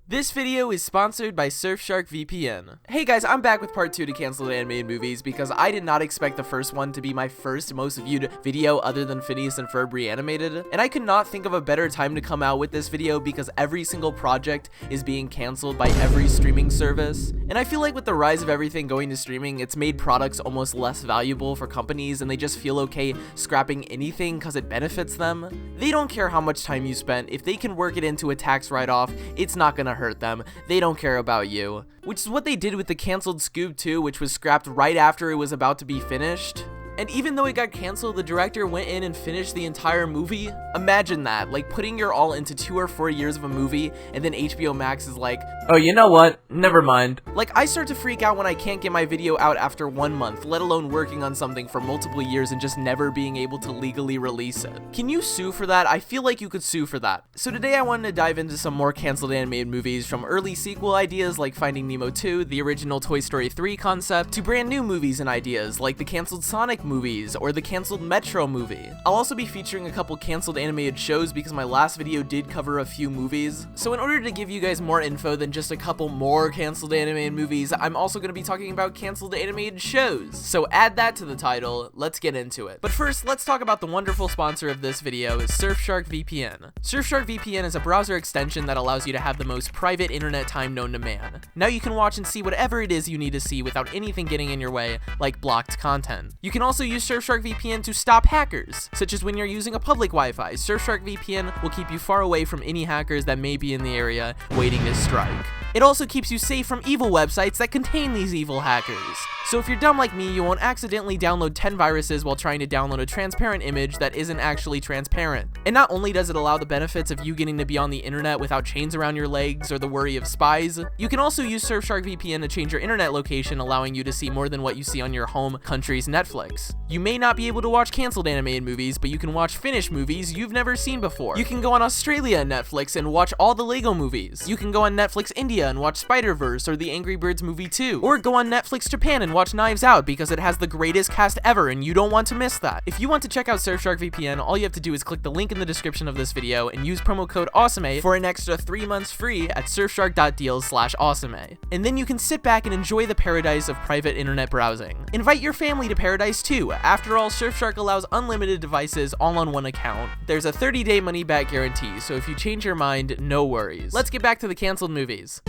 This video is sponsored by Surfshark VPN. Hey guys, I'm back with part 2 to canceled animated movies because I did not expect the first one to be my first most viewed video other than Phineas and Ferb reanimated, and I could not think of a better time to come out with this video because every single project is being canceled by every streaming service, and I feel like with the rise of everything going to streaming, it's made products almost less valuable for companies and they just feel okay scrapping anything because it benefits them. They don't care how much time you spent. If they can work it into a tax write-off, it's not gonna hurt them. They don't care about you. Which is what they did with the canceled Scoob 2, which was scrapped right after it was about to be finished. And even though it got canceled, the director went in and finished the entire movie. Imagine that, like putting your all into 2 or 4 years of a movie, and then HBO Max is like, oh, you know what? Never mind. Like, I start to freak out when I can't get my video out after 1 month, let alone working on something for multiple years and just never being able to legally release it. Can you sue for that? I feel like you could sue for that. So today I wanted to dive into some more canceled animated movies, from early sequel ideas like Finding Nemo 2, the original Toy Story 3 concept, to brand new movies and ideas like the canceled Sonic movies or the canceled Metro movie. I'll also be featuring a couple canceled animated shows because my last video did cover a few movies. So in order to give you guys more info than just a couple more canceled animated movies, I'm also going to be talking about canceled animated shows. So add that to the title, let's get into it. But first, let's talk about the wonderful sponsor of this video, Surfshark VPN. Surfshark VPN is a browser extension that allows you to have the most private internet time known to man. Now you can watch and see whatever it is you need to see without anything getting in your way, like blocked content. You can also use Surfshark VPN to stop hackers, such as when you're using a public Wi-Fi. Surfshark VPN will keep you far away from any hackers that may be in the area waiting to strike. It also keeps you safe from evil websites that contain these evil hackers. So if you're dumb like me, you won't accidentally download 10 viruses while trying to download a transparent image that isn't actually transparent. And not only does it allow the benefits of you getting to be on the internet without chains around your legs or the worry of spies, you can also use Surfshark VPN to change your internet location, allowing you to see more than what you see on your home country's Netflix. You may not be able to watch canceled animated movies, but you can watch finished movies you've never seen before. You can go on Australia Netflix and watch all the Lego movies. You can go on Netflix India and watch Spider-Verse or the Angry Birds movie 2. Or go on Netflix Japan and watch Knives Out because it has the greatest cast ever and you don't want to miss that. If you want to check out Surfshark VPN, all you have to do is click the link in the description of this video and use promo code Awesomemay for an extra 3 months free at surfshark.deals/Awesomemay. And then you can sit back and enjoy the paradise of private internet browsing. Invite your family to paradise too. After all, Surfshark allows unlimited devices all on one account. There's a 30-day money-back guarantee, so if you change your mind, no worries. Let's get back to the canceled movies.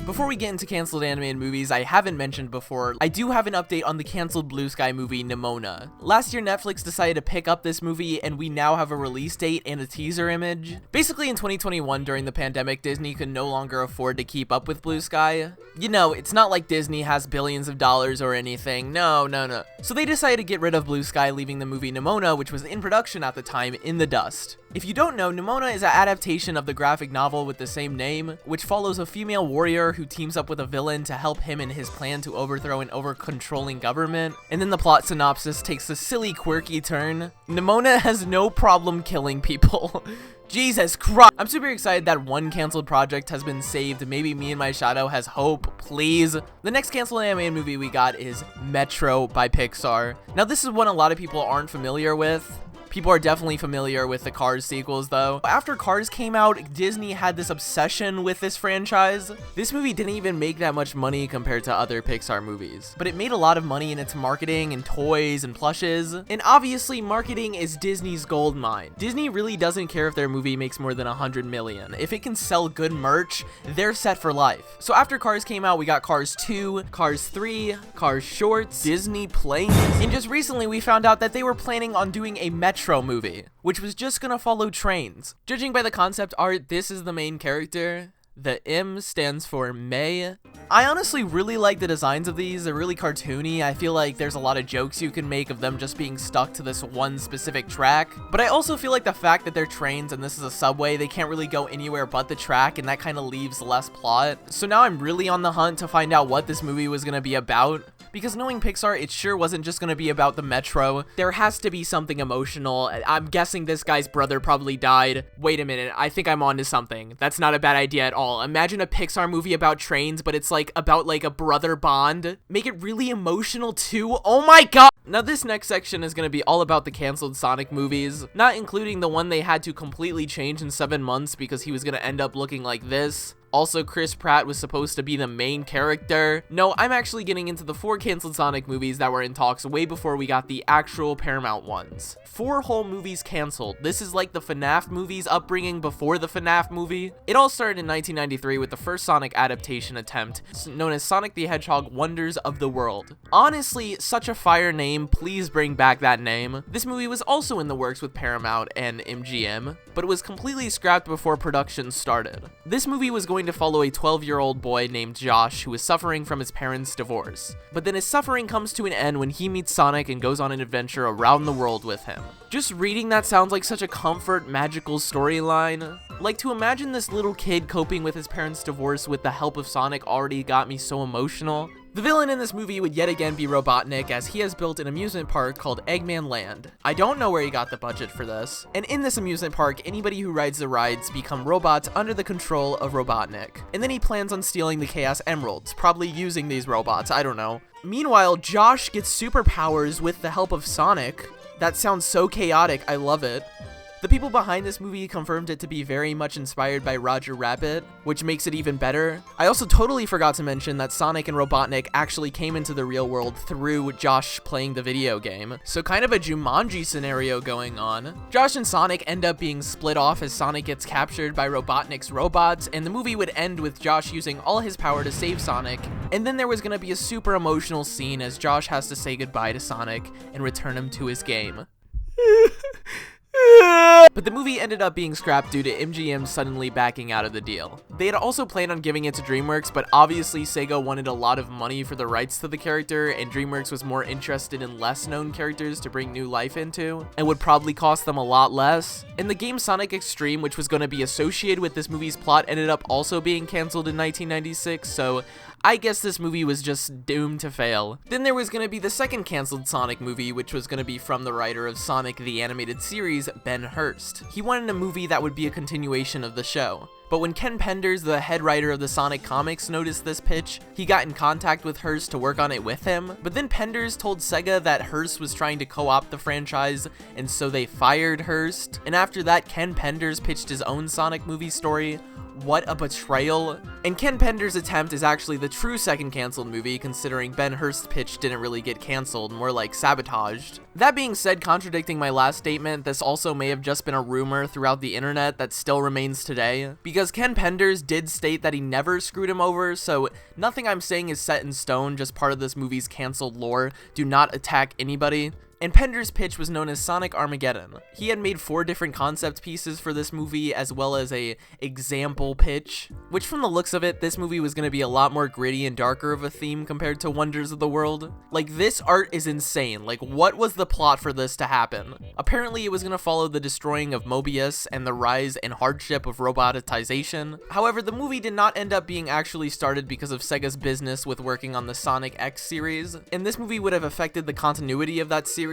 Before we get into canceled animated movies I haven't mentioned before, I do have an update on the canceled Blue Sky movie Nimona. Last year Netflix decided to pick up this movie and we now have a release date and a teaser image. Basically in 2021 during the pandemic, Disney could no longer afford to keep up with Blue Sky. You know, it's not like Disney has billions of dollars or anything, no. So they decided to get rid of Blue Sky, leaving the movie Nimona, which was in production at the time, in the dust. If you don't know, Nimona is an adaptation of the graphic novel with the same name, which follows a female warrior who teams up with a villain to help him in his plan to overthrow an over-controlling government. And then the plot synopsis takes a silly, quirky turn. Nimona has no problem killing people. Jesus Christ. I'm super excited that one canceled project has been saved. Maybe Me and My Shadow has hope, please. The next canceled animated movie we got is Metro by Pixar. Now this is one a lot of people aren't familiar with. People are definitely familiar with the Cars sequels though. After Cars came out, Disney had this obsession with this franchise. This movie didn't even make that much money compared to other Pixar movies, but it made a lot of money in its marketing and toys and plushes. And obviously marketing is Disney's gold mine. Disney really doesn't care if their movie makes more than 100 million. If it can sell good merch, they're set for life. So after Cars came out, we got Cars 2, Cars 3, Cars Shorts, Disney Planes, and just recently we found out that they were planning on doing a Metro movie, which was just gonna follow trains. Judging by the concept art, this is the main character. The M stands for May. I honestly really like the designs of these. They're really cartoony. I feel like there's a lot of jokes you can make of them just being stuck to this one specific track. But I also feel like the fact that they're trains and this is a subway, they can't really go anywhere but the track, and that kind of leaves less plot. So now I'm really on the hunt to find out what this movie was gonna be about, Because knowing Pixar, it sure wasn't just gonna be about the metro. There has to be something emotional. I'm guessing this guy's brother probably died. Wait a minute, I think I'm onto something. That's not a bad idea at all. Imagine a Pixar movie about trains, but it's like about like a brother bond. Make it really emotional too. Oh my god! Now this next section is gonna be all about the canceled Sonic movies, not including the one they had to completely change in 7 months because he was gonna end up looking like this. Also, Chris Pratt was supposed to be the main character. No, I'm actually getting into the 4 canceled Sonic movies that were in talks way before we got the actual Paramount ones. 4 whole movies canceled. This is like the FNAF movies upbringing before the FNAF movie. It all started in 1993 with the first Sonic adaptation attempt, known as Sonic the Hedgehog Wonders of the World. Honestly, such a fire name, please bring back that name. This movie was also in the works with Paramount and MGM, but it was completely scrapped before production started. This movie was going to follow a 12-year-old boy named Josh who is suffering from his parents' divorce. But then his suffering comes to an end when he meets Sonic and goes on an adventure around the world with him. Just reading that sounds like such a comfort, magical storyline. Like, to imagine this little kid coping with his parents' divorce with the help of Sonic already got me so emotional. The villain in this movie would yet again be Robotnik, as he has built an amusement park called Eggman Land. I don't know where he got the budget for this. And in this amusement park, anybody who rides the rides become robots under the control of Robotnik. And then he plans on stealing the Chaos Emeralds, probably using these robots, I don't know. Meanwhile, Josh gets superpowers with the help of Sonic. That sounds so chaotic, I love it. The people behind this movie confirmed it to be very much inspired by Roger Rabbit, which makes it even better. I also totally forgot to mention that Sonic and Robotnik actually came into the real world through Josh playing the video game, so kind of a Jumanji scenario going on. Josh and Sonic end up being split off as Sonic gets captured by Robotnik's robots, and the movie would end with Josh using all his power to save Sonic, and then there was going to be a super emotional scene as Josh has to say goodbye to Sonic and return him to his game. But the movie ended up being scrapped due to MGM suddenly backing out of the deal. They had also planned on giving it to DreamWorks, but obviously Sega wanted a lot of money for the rights to the character, and DreamWorks was more interested in less known characters to bring new life into, and would probably cost them a lot less. And the game Sonic Extreme, which was going to be associated with this movie's plot, ended up also being canceled in 1996, so I guess this movie was just doomed to fail. Then there was going to be the second canceled Sonic movie, which was going to be from the writer of Sonic the Animated Series, Ben Hurst. He wanted a movie that would be a continuation of the show. But when Ken Penders, the head writer of the Sonic comics, noticed this pitch, he got in contact with Hurst to work on it with him. But then Penders told Sega that Hurst was trying to co-opt the franchise, and so they fired Hurst. And after that, Ken Penders pitched his own Sonic movie story. What a betrayal. And Ken Penders' attempt is actually the true second canceled movie, considering Ben Hurst's pitch didn't really get canceled, more like sabotaged. That being said, contradicting my last statement, this also may have just been a rumor throughout the internet that still remains today, because Ken Penders did state that he never screwed him over, so nothing I'm saying is set in stone, just part of this movie's canceled lore. Do not attack anybody. And Penders' pitch was known as Sonic Armageddon. He had made 4 different concept pieces for this movie, as well as a example pitch, which from the looks of it, this movie was going to be a lot more gritty and darker of a theme compared to Wonders of the World. Like, this art is insane. Like, what was the plot for this to happen? Apparently, it was going to follow the destroying of Mobius and the rise and hardship of robotization. However, the movie did not end up being actually started because of Sega's business with working on the Sonic X series, and this movie would have affected the continuity of that series.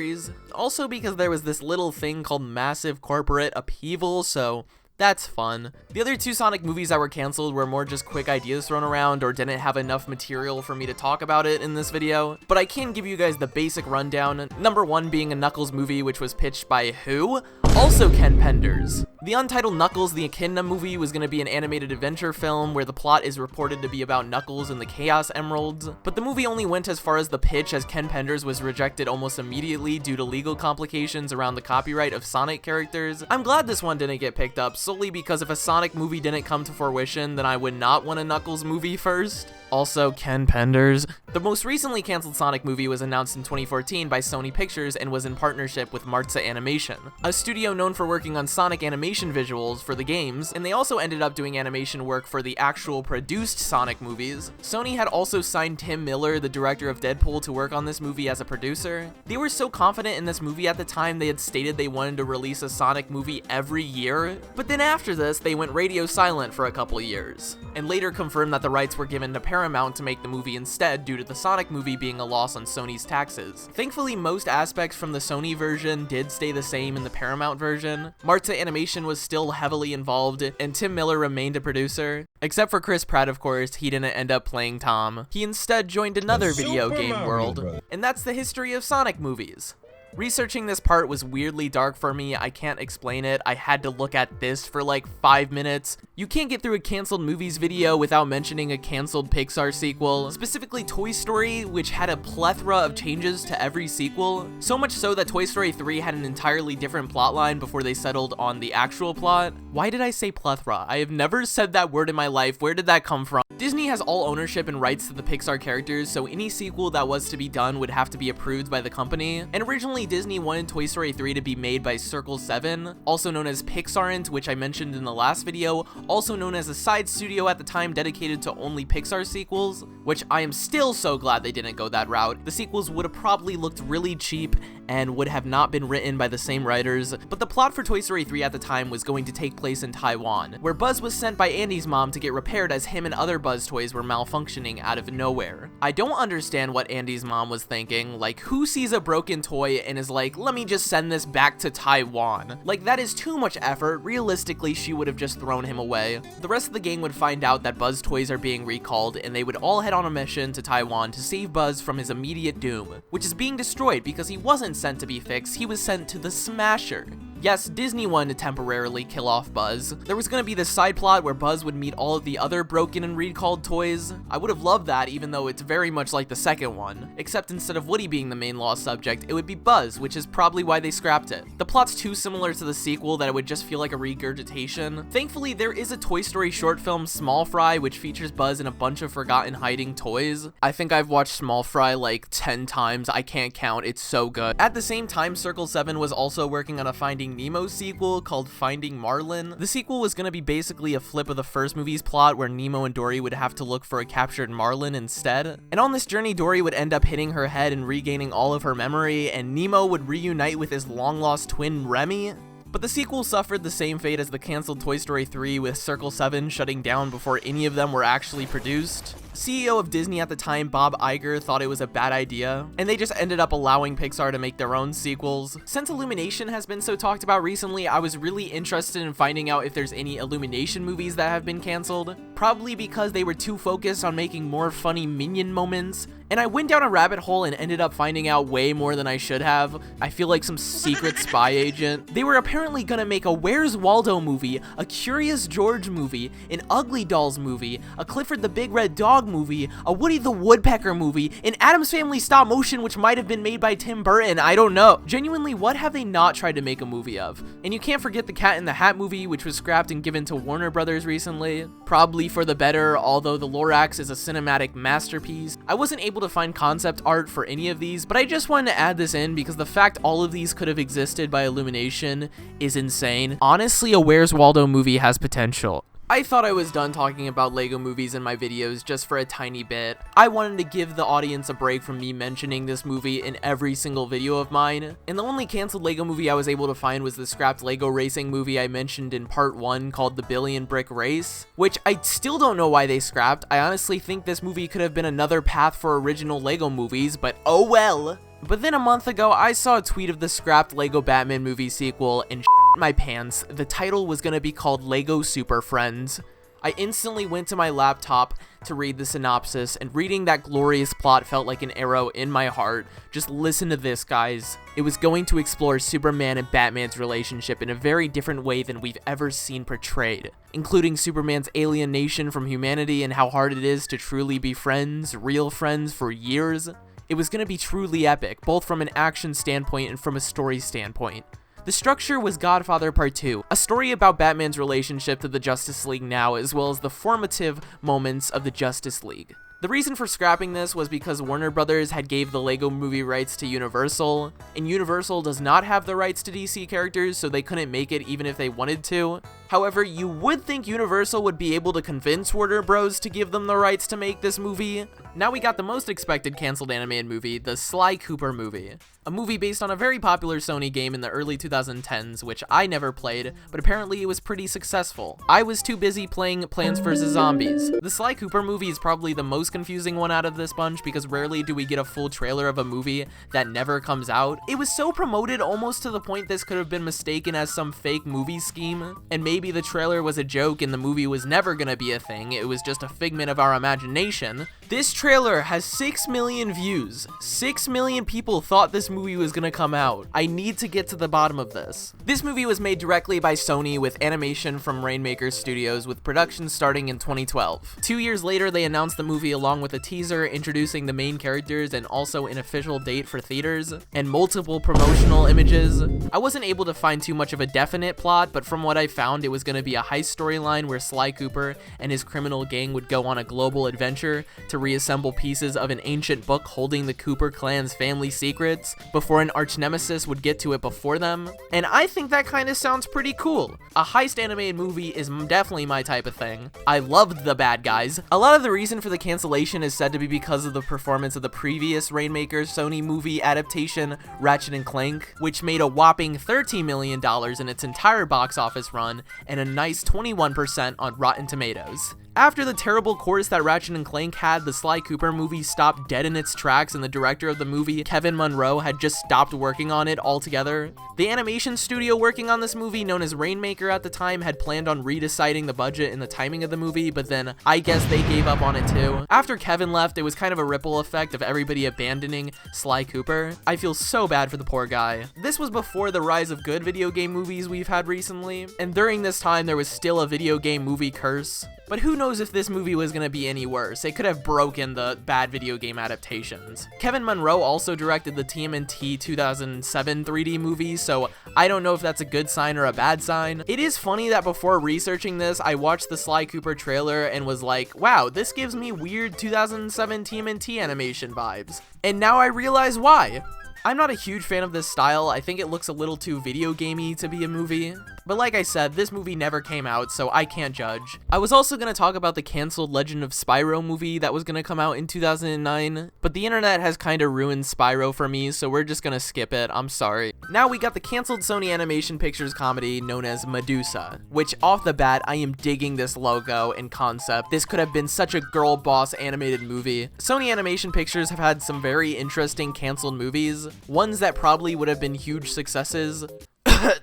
Also because there was this little thing called massive corporate upheaval, so that's fun. The other 2 Sonic movies that were canceled were more just quick ideas thrown around or didn't have enough material for me to talk about it in this video, but I can give you guys the basic rundown. Number 1 being a Knuckles movie, which was pitched by who? Also Ken Penders. The untitled Knuckles the Echidna movie was going to be an animated adventure film where the plot is reported to be about Knuckles and the Chaos Emeralds, but the movie only went as far as the pitch, as Ken Penders was rejected almost immediately due to legal complications around the copyright of Sonic characters. I'm glad this one didn't get picked up, solely because if a Sonic movie didn't come to fruition, then I would not want a Knuckles movie first. Also, Ken Penders. The most recently canceled Sonic movie was announced in 2014 by Sony Pictures and was in partnership with Martza Animation, a studio known for working on Sonic animation animation visuals for the games, and they also ended up doing animation work for the actual produced Sonic movies. Sony had also signed Tim Miller, the director of Deadpool, to work on this movie as a producer. They were so confident in this movie at the time they had stated they wanted to release a Sonic movie every year, but then after this they went radio silent for a couple years, and later confirmed that the rights were given to Paramount to make the movie instead due to the Sonic movie being a loss on Sony's taxes. Thankfully, most aspects from the Sony version did stay the same in the Paramount version. Marta Animation was still heavily involved, and Tim Miller remained a producer. Except for Chris Pratt, of course, he didn't end up playing Tom. He instead joined another video game world, and that's the history of Sonic movies. Researching this part was weirdly dark for me. I can't explain it. I had to look at this for like 5 minutes. You can't get through a canceled movies video without mentioning a canceled Pixar sequel, specifically Toy Story, which had a plethora of changes to every sequel. So much so that Toy Story 3 had an entirely different plotline before they settled on the actual plot. Why did I say plethora? I have never said that word in my life. Where did that come from? Disney has all ownership and rights to the Pixar characters, so any sequel that was to be done would have to be approved by the company. And originally Disney wanted Toy Story 3 to be made by Circle 7, also known as Pixarent, which I mentioned in the last video, also known as a side studio at the time dedicated to only Pixar sequels, which I am still so glad they didn't go that route. The sequels would have probably looked really cheap and would have not been written by the same writers, but the plot for Toy Story 3 at the time was going to take place in Taiwan, where Buzz was sent by Andy's mom to get repaired as him and other Buzz toys were malfunctioning out of nowhere. I don't understand what Andy's mom was thinking. Like, who sees a broken toy and is like, let me just send this back to Taiwan? Like, that is too much effort. Realistically, she would have just thrown him away. The rest of the gang would find out that Buzz toys are being recalled, and they would all head on a mission to Taiwan to save Buzz from his immediate doom, which is being destroyed because he wasn't sent to be fixed, he was sent to the Smasher. Yes, Disney wanted to temporarily kill off Buzz. There was gonna be this side plot where Buzz would meet all of the other broken and recalled toys. I would have loved that, even though it's very much like the second one, except instead of Woody being the main lost subject, it would be Buzz, which is probably why they scrapped it. The plot's too similar to the sequel that it would just feel like a regurgitation. Thankfully, there is a Toy Story short film, Small Fry, which features Buzz and a bunch of forgotten hiding toys. I think I've watched Small Fry like 10 times, I can't count, it's so good. At the same time, Circle 7 was also working on a Finding Nemo sequel called Finding Marlin. The sequel was going to be basically a flip of the first movie's plot where Nemo and Dory would have to look for a captured marlin instead. And on this journey, Dory would end up hitting her head and regaining all of her memory, and Nemo would reunite with his long-lost twin Remy. But the sequel suffered the same fate as the canceled Toy Story 3, with Circle 7 shutting down before any of them were actually produced. CEO of Disney at the time, Bob Iger, thought it was a bad idea, and they just ended up allowing Pixar to make their own sequels. Since Illumination has been so talked about recently, I was really interested in finding out if there's any Illumination movies that have been canceled, probably because they were too focused on making more funny Minion moments, and I went down a rabbit hole and ended up finding out way more than I should have. I feel like some secret spy agent. They were apparently gonna make a Where's Waldo movie, a Curious George movie, an Ugly Dolls movie, a Clifford the Big Red Dog movie, a Woody the Woodpecker movie, an Addams Family stop motion which might have been made by Tim Burton, I don't know. Genuinely, what have they not tried to make a movie of? And you can't forget the Cat in the Hat movie, which was scrapped and given to Warner Brothers recently. Probably for the better, although the Lorax is a cinematic masterpiece. I wasn't able to find concept art for any of these, but I just wanted to add this in because the fact all of these could have existed by Illumination is insane. Honestly, a Where's Waldo movie has potential. I thought I was done talking about LEGO movies in my videos just for a tiny bit. I wanted to give the audience a break from me mentioning this movie in every single video of mine, and the only canceled LEGO movie I was able to find was the scrapped LEGO racing movie I mentioned in part 1 called The Billion Brick Race, which I still don't know why they scrapped. I honestly think this movie could have been another path for original LEGO movies, but oh well. But then a month ago, I saw a tweet of the scrapped LEGO Batman movie sequel and my pants. The title was gonna be called LEGO Super Friends. I instantly went to my laptop to read the synopsis, and reading that glorious plot felt like an arrow in my heart. Just listen to this, guys. It was going to explore Superman and Batman's relationship in a very different way than we've ever seen portrayed, including Superman's alienation from humanity and how hard it is to truly be friends, real friends for years. It was going to be truly epic, both from an action standpoint and from a story standpoint. The structure was Godfather Part 2, a story about Batman's relationship to the Justice League now, as well as the formative moments of the Justice League. The reason for scrapping this was because Warner Brothers had gave the Lego movie rights to Universal, and Universal does not have the rights to DC characters, so they couldn't make it even if they wanted to. However, you would think Universal would be able to convince Warner Bros. To give them the rights to make this movie. Now we got the most expected canceled animated movie, the Sly Cooper movie. A movie based on a very popular Sony game in the early 2010s, which I never played, but apparently it was pretty successful. I was too busy playing Plants vs. Zombies. The Sly Cooper movie is probably the most confusing one out of this bunch because rarely do we get a full trailer of a movie that never comes out. It was so promoted almost to the point this could have been mistaken as some fake movie scheme, and maybe the trailer was a joke and the movie was never gonna be a thing, it was just a figment of our imagination. This trailer has 6 million views. 6 million people thought this movie was gonna come out. I need to get to the bottom of this. This movie was made directly by Sony with animation from Rainmaker Studios, with production starting in 2012. 2 years later, they announced the movie along with a teaser introducing the main characters and also an official date for theaters, and multiple promotional images. I wasn't able to find too much of a definite plot, but from what I found, it was gonna be a heist storyline where Sly Cooper and his criminal gang would go on a global adventure to reassemble pieces of an ancient book holding the Cooper clan's family secrets before an arch nemesis would get to it before them. And I think that kind of sounds pretty cool. A heist animated movie is definitely my type of thing. I loved the bad guys. A lot of the reason for the cancellation is said to be because of the performance of the previous Rainmaker Sony movie adaptation, Ratchet & Clank, which made a whopping $13 million in its entire box office run and a nice 21% on Rotten Tomatoes. After the terrible course that Ratchet & Clank had, the Sly Cooper movie stopped dead in its tracks and the director of the movie, Kevin Munro, had just stopped working on it altogether. The animation studio working on this movie, known as Rainmaker at the time, had planned on redeciding the budget and the timing of the movie, but then I guess they gave up on it too. After Kevin left, it was kind of a ripple effect of everybody abandoning Sly Cooper. I feel so bad for the poor guy. This was before the rise of good video game movies we've had recently, and during this time there was still a video game movie curse. But who knows if this movie was gonna be any worse. It could have broken the bad video game adaptations. Kevin Munro also directed the TMNT 2007 3D movie, so I don't know if that's a good sign or a bad sign. It is funny that before researching this, I watched the Sly Cooper trailer and was like, wow, this gives me weird 2007 TMNT animation vibes. And now I realize why. I'm not a huge fan of this style. I think it looks a little too video gamey to be a movie. But like I said, this movie never came out, so I can't judge. I was also going to talk about the canceled Legend of Spyro movie that was going to come out in 2009, but the internet has kind of ruined Spyro for me, so we're just going to skip it. I'm sorry. Now we got the canceled Sony Animation Pictures comedy known as Medusa, which off the bat, I am digging this logo and concept. This could have been such a girl boss animated movie. Sony Animation Pictures have had some very interesting canceled movies, ones that probably would have been huge successes.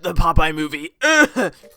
The Popeye movie.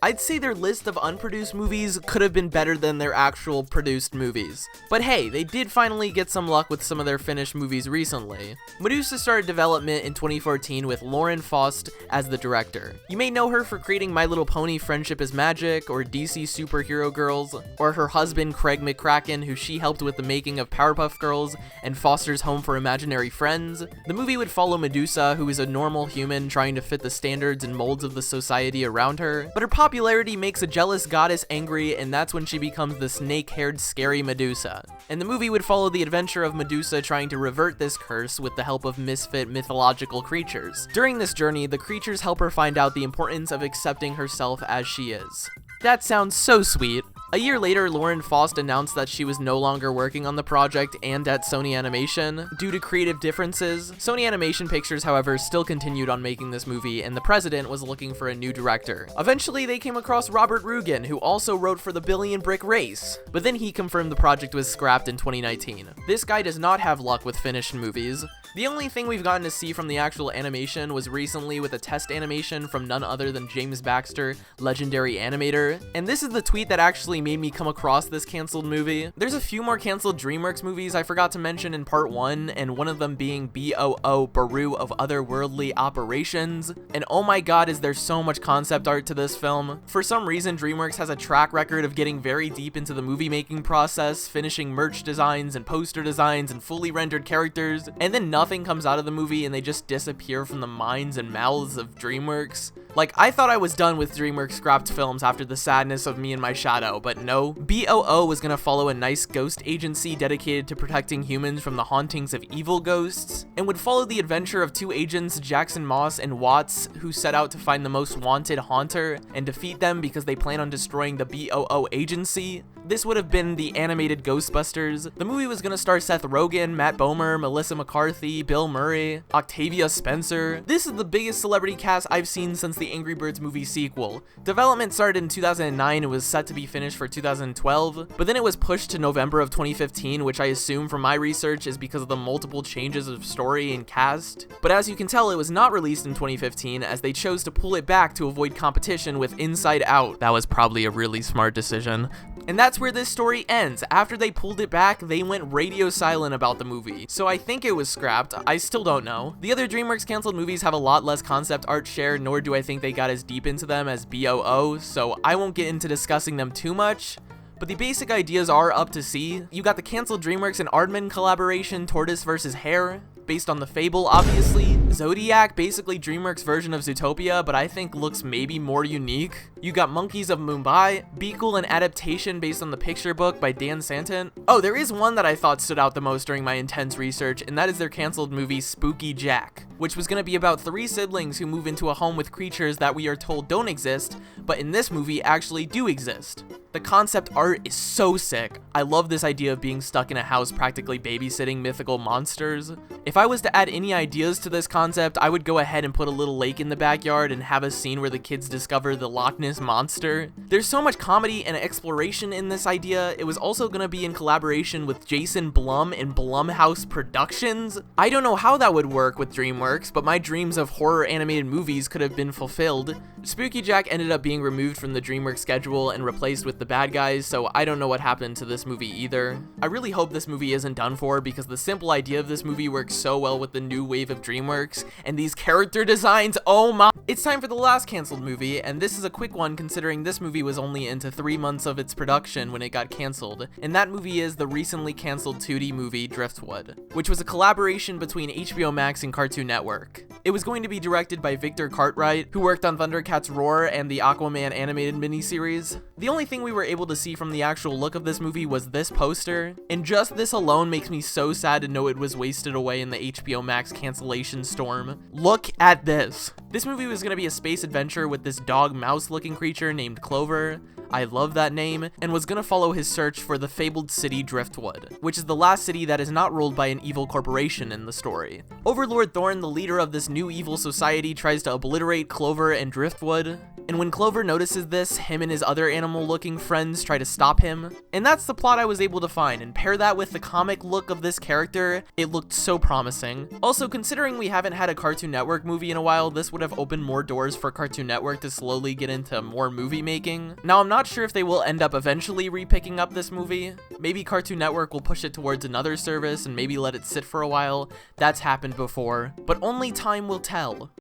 I'd say their list of unproduced movies could have been better than their actual produced movies. But hey, they did finally get some luck with some of their finished movies recently. Medusa started development in 2014 with Lauren Faust as the director. You may know her for creating My Little Pony Friendship is Magic, or DC Superhero Girls, or her husband Craig McCracken, who she helped with the making of Powerpuff Girls and Foster's Home for Imaginary Friends. The movie would follow Medusa, who is a normal human trying to fit the standards and molds of the society around her, but her popularity makes a jealous goddess angry, and that's when she becomes the snake-haired scary Medusa. And the movie would follow the adventure of Medusa trying to revert this curse with the help of misfit mythological creatures. During this journey, the creatures help her find out the importance of accepting herself as she is. That sounds so sweet. A year later, Lauren Faust announced that she was no longer working on the project and at Sony Animation due to creative differences. Sony Animation Pictures, however, still continued on making this movie, and the president was looking for a new director. Eventually, they came across Robert Rugen, who also wrote for The Billion Brick Race, but then he confirmed the project was scrapped in 2019. This guy does not have luck with finished movies. The only thing we've gotten to see from the actual animation was recently with a test animation from none other than James Baxter, legendary animator, and this is the tweet that actually made me come across this canceled movie. There's a few more canceled DreamWorks movies I forgot to mention in part 1, and one of them being B.O.O. Baru of Otherworldly Operations, and oh my god, is there so much concept art to this film. For some reason, DreamWorks has a track record of getting very deep into the movie making process, finishing merch designs and poster designs and fully rendered characters, and then nothing nothing comes out of the movie and they just disappear from the minds and mouths of DreamWorks. Like, I thought I was done with DreamWorks scrapped films after the sadness of Me and My Shadow, but no. B.O.O. was gonna follow a nice ghost agency dedicated to protecting humans from the hauntings of evil ghosts, and would follow the adventure of two agents, Jackson Moss and Watts, who set out to find the most wanted haunter and defeat them because they plan on destroying the B.O.O. agency. This would have been the animated Ghostbusters. The movie was gonna star Seth Rogen, Matt Bomer, Melissa McCarthy, Bill Murray, Octavia Spencer. This is the biggest celebrity cast I've seen since the Angry Birds movie sequel. Development started in 2009 and was set to be finished for 2012, but then it was pushed to November of 2015, which I assume from my research is because of the multiple changes of story and cast. But as you can tell, it was not released in 2015 as they chose to pull it back to avoid competition with Inside Out. That was probably a really smart decision. And that's where this story ends. After they pulled it back, they went radio silent about the movie. So I think it was scrapped. I still don't know. The other DreamWorks canceled movies have a lot less concept art shared, nor do I think they got as deep into them as B.O.O, so I won't get into discussing them too much. But the basic ideas are up to see. You got the canceled DreamWorks and Aardman collaboration, Tortoise vs. Hare, based on the fable, obviously. Zodiac, basically DreamWorks' version of Zootopia, but I think looks maybe more unique. You got Monkeys of Mumbai, Beagle, an adaptation based on the picture book by Dan Santon. Oh, there is one that I thought stood out the most during my intense research, and that is their canceled movie Spooky Jack, which was going to be about 3 siblings who move into a home with creatures that we are told don't exist, but in this movie actually do exist. The concept art is so sick. I love this idea of being stuck in a house practically babysitting mythical monsters. If I was to add any ideas to this concept, I would go ahead and put a little lake in the backyard and have a scene where the kids discover the Loch Ness Monster. There's so much comedy and exploration in this idea. It was also going to be in collaboration with Jason Blum and Blumhouse Productions. I don't know how that would work with DreamWorks, but my dreams of horror animated movies could have been fulfilled. Spooky Jack ended up being removed from the DreamWorks schedule and replaced with The Bad Guys, so I don't know what happened to this movie either. I really hope this movie isn't done for because the simple idea of this movie works so well with the new wave of DreamWorks, and these character designs, oh my. It's time for the last canceled movie, and this is a quick one considering this movie was only into 3 months of its production when it got canceled, and that movie is the recently canceled 2D movie Driftwood, which was a collaboration between HBO Max and Cartoon Network. It was going to be directed by Victor Cartwright, who worked on Thundercats Roar and the Aquaman animated miniseries. The only thing we were able to see from the actual look of this movie was this poster, and just this alone makes me so sad to know it was wasted away in the HBO Max cancellation storm. Look at this. This movie was going to be a space adventure with this dog-mouse looking creature named Clover. I love that name, and was gonna follow his search for the fabled city Driftwood, which is the last city that is not ruled by an evil corporation in the story. Overlord Thorn, the leader of this new evil society, tries to obliterate Clover and Driftwood, and when Clover notices this, him and his other animal-looking friends try to stop him. And that's the plot I was able to find, and pair that with the comic look of this character, it looked so promising. Also, considering we haven't had a Cartoon Network movie in a while, this would have opened more doors for Cartoon Network to slowly get into more movie making. Now, I'm not sure if they will end up eventually re-picking up this movie. Maybe Cartoon Network will push it towards another service and maybe let it sit for a while. That's happened before, but only time will tell.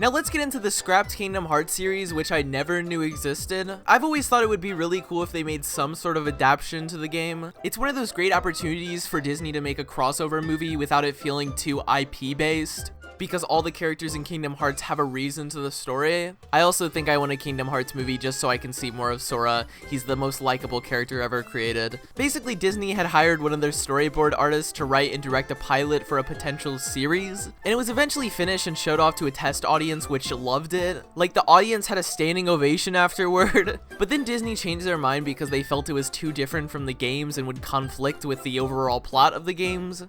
Now let's get into the scrapped Kingdom Hearts series, which I never knew existed. I've always thought it would be really cool if they made some sort of adaptation to the game. It's one of those great opportunities for Disney to make a crossover movie without it feeling too IP based, because all the characters in Kingdom Hearts have a reason to the story. I also think I want a Kingdom Hearts movie just so I can see more of Sora. He's the most likable character ever created. Basically, Disney had hired one of their storyboard artists to write and direct a pilot for a potential series, and it was eventually finished and showed off to a test audience which loved it. Like, the audience had a standing ovation afterward. But then Disney changed their mind because they felt it was too different from the games and would conflict with the overall plot of the games.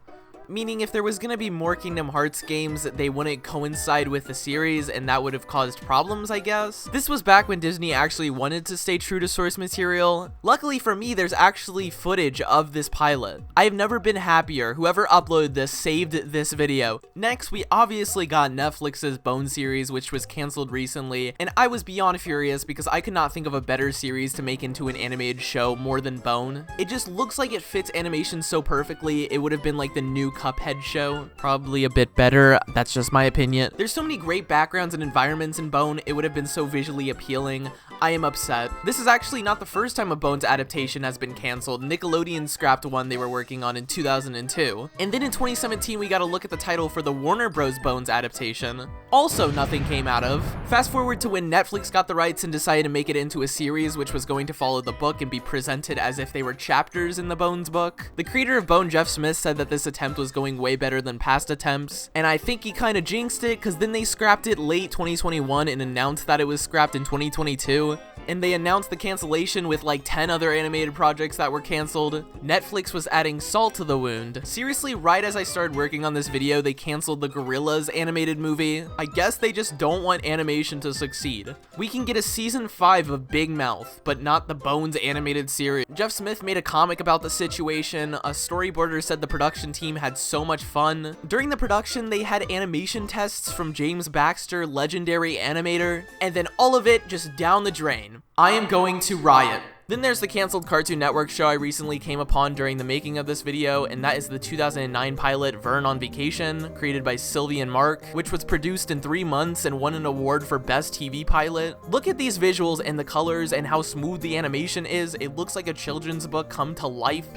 Meaning if there was gonna be more Kingdom Hearts games, they wouldn't coincide with the series, and that would have caused problems, I guess. This was back when Disney actually wanted to stay true to source material. Luckily for me, there's actually footage of this pilot. I have never been happier. Whoever uploaded this saved this video. Next, we obviously got Netflix's Bone series, which was canceled recently, and I was beyond furious because I could not think of a better series to make into an animated show more than Bone. It just looks like it fits animation so perfectly. It would have been like the new Cuphead show. Probably a bit better, that's just my opinion. There's so many great backgrounds and environments in Bone, it would have been so visually appealing. I am upset. This is actually not the first time a Bones adaptation has been cancelled. Nickelodeon scrapped one they were working on in 2002. And then in 2017, we got a look at the title for the Warner Bros. Bones adaptation. Also, nothing came out of. Fast forward to when Netflix got the rights and decided to make it into a series which was going to follow the book and be presented as if they were chapters in the Bones book. The creator of Bone, Jeff Smith, said that this attempt was going way better than past attempts, and I think he kinda jinxed it, cause then they scrapped it late 2021 and announced that it was scrapped in 2022. And they announced the cancellation with like 10 other animated projects that were canceled. Netflix was adding salt to the wound. Seriously, right as I started working on this video, they canceled the Gorillas animated movie. I guess they just don't want animation to succeed. We can get a season 5 of Big Mouth, but not the Bones animated series. Jeff Smith made a comic about the situation. A storyboarder said the production team had so much fun. During the production, they had animation tests from James Baxter, legendary animator, and then all of it just down the drain. I am going to riot. Then there's the canceled Cartoon Network show I recently came upon during the making of this video, and that is the 2009 pilot Vern on Vacation, created by Sylvie and Mark, which was produced in 3 months and won an award for Best TV Pilot. Look at these visuals and the colors and how smooth the animation is. It looks like a children's book come to life.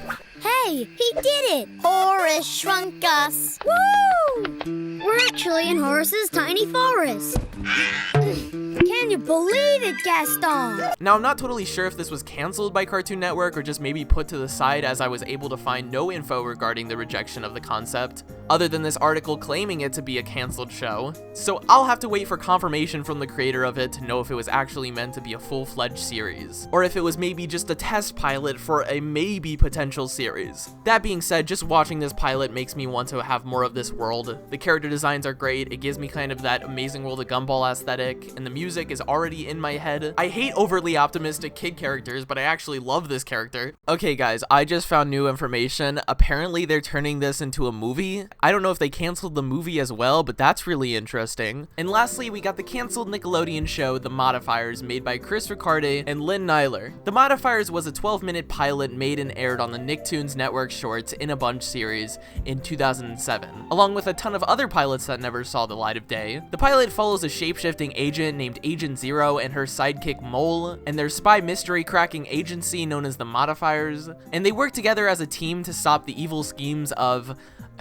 Hey, he did it! Horace shrunk us! Woo! We're actually in Horace's tiny forest. Can you believe it, Gaston? Now, I'm not totally sure if this was canceled by Cartoon Network or just maybe put to the side, as I was able to find no info regarding the rejection of the concept, other than this article claiming it to be a canceled show. So I'll have to wait for confirmation from the creator of it to know if it was actually meant to be a full-fledged series, or if it was maybe just a test pilot for a maybe potential series. That being said, just watching this pilot makes me want to have more of this world. The character designs are great, it gives me kind of that Amazing World of Gumball aesthetic, and the music is already in my head. I hate overly optimistic kid characters, but I actually love this character. Okay guys, I just found new information. Apparently they're turning this into a movie. I don't know if they canceled the movie as well, but that's really interesting. And lastly, we got the canceled Nickelodeon show, The Modifiers, made by Chris Riccardi and Lynn Nyler. The Modifiers was a 12-minute pilot made and aired on the Nicktoons Network Shorts in a Bunch series in 2007, along with a ton of other pilots that never saw the light of day. The pilot follows a shape-shifting agent named Agent Zero and her sidekick Mole, and their spy mystery cracking agency known as the Modifiers, and they work together as a team to stop the evil schemes of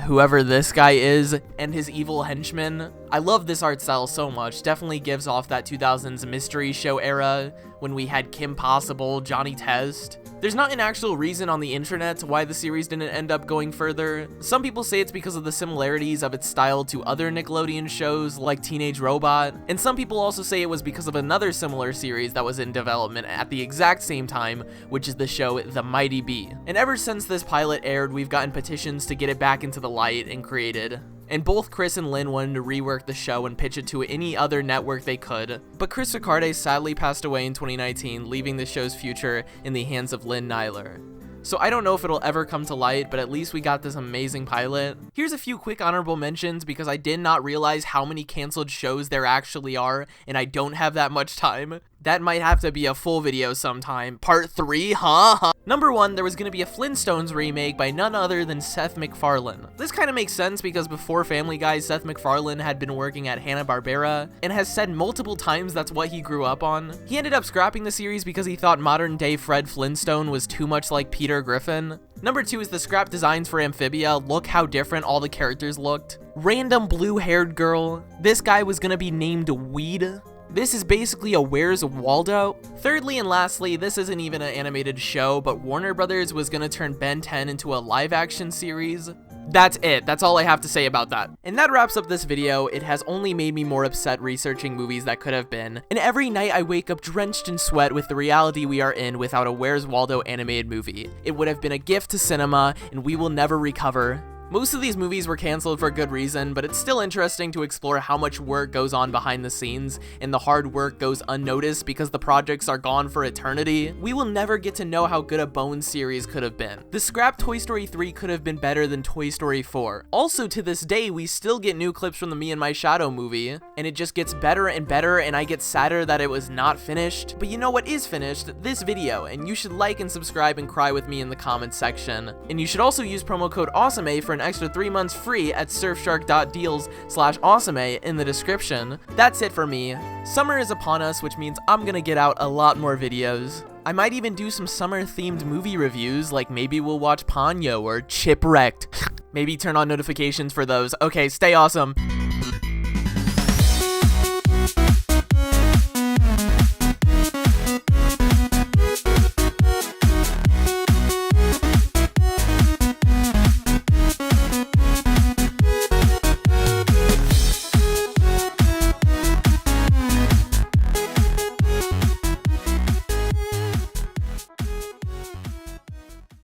whoever this guy is and his evil henchmen. I love this art style so much. Definitely gives off that 2000s mystery show era when we had Kim Possible, Johnny Test. There's not an actual reason on the internet why the series didn't end up going further. Some people say it's because of the similarities of its style to other Nickelodeon shows like Teenage Robot, and some people also say it was because of another similar series that was in development at the exact same time, which is the show The Mighty Bee. And ever since this pilot aired, we've gotten petitions to get it back into the light and created. And both Chris and Lynn wanted to rework the show and pitch it to any other network they could. But Chris Riccardi sadly passed away in 2019, leaving the show's future in the hands of Lynn Nyler. So I don't know if it'll ever come to light, but at least we got this amazing pilot. Here's a few quick honorable mentions because I did not realize how many canceled shows there actually are, and I don't have that much time. That might have to be a full video sometime. Part 3, huh? Number 1, there was going to be a Flintstones remake by none other than Seth MacFarlane. This kind of makes sense because before Family Guy, Seth MacFarlane had been working at Hanna-Barbera and has said multiple times that's what he grew up on. He ended up scrapping the series because he thought modern-day Fred Flintstone was too much like Peter Griffin. Number 2 is the scrap designs for Amphibia. Look how different all the characters looked. Random blue-haired girl. This guy was going to be named Weed. This is basically a Where's Waldo? Thirdly and lastly, this isn't even an animated show, but Warner Brothers was gonna turn Ben 10 into a live-action series. That's it. That's all I have to say about that. And that wraps up this video. It has only made me more upset researching movies that could have been. And every night I wake up drenched in sweat with the reality we are in without a Where's Waldo animated movie. It would have been a gift to cinema, and we will never recover. Most of these movies were canceled for good reason, but it's still interesting to explore how much work goes on behind the scenes, and the hard work goes unnoticed because the projects are gone for eternity. We will never get to know how good a Bones series could have been. The scrapped Toy Story 3 could have been better than Toy Story 4. Also, to this day, we still get new clips from the Me and My Shadow movie, and it just gets better and better, and I get sadder that it was not finished. But you know what is finished? This video, and you should like and subscribe and cry with me in the comments section. And you should also use promo code Awesomemay for an extra 3 months free at surfshark.deals/awesomemay in the description. That's it for me. Summer is upon us, which means I'm gonna get out a lot more videos. I might even do some summer-themed movie reviews, like maybe we'll watch Ponyo or Chipwrecked. Maybe turn on notifications for those. Okay, stay awesome.